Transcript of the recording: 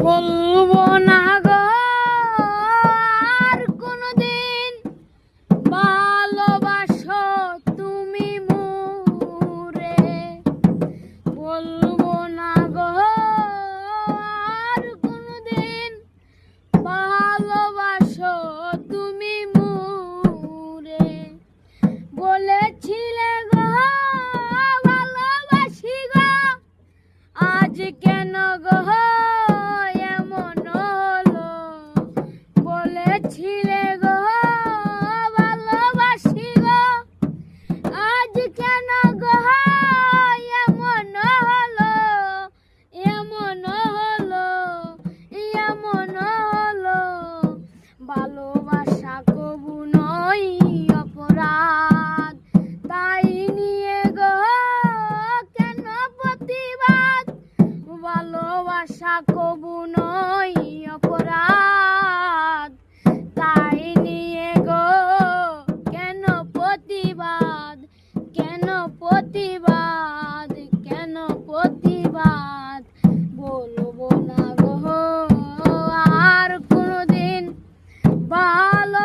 বলবো না গো আর কোনদিন ভালোবাসো তুমি মোরে। বলবো না গো আর কোনদিন ভালোবাসো তুমি মোরে। বলেছিলে গো ভালোবাসি গো, আজ কেন গো এমন হলো। বলেছিলে গো ভালোবাসি গো, আজ কেন গো এমন হলো। এমন হলো, এমন হলো। ভালোবাসা কবু নয় অপরাধ, তাই নিয়ে গো কেন প্রতিবাদ। ভালোবাসা কবু নয় অপরাধ, তাই নিয়ে গো কেন প্রতিবাদ। কেন প্রতিবাদ, কেন প্রতিবাদ। বলবো না গো আর কোনদিন ভালো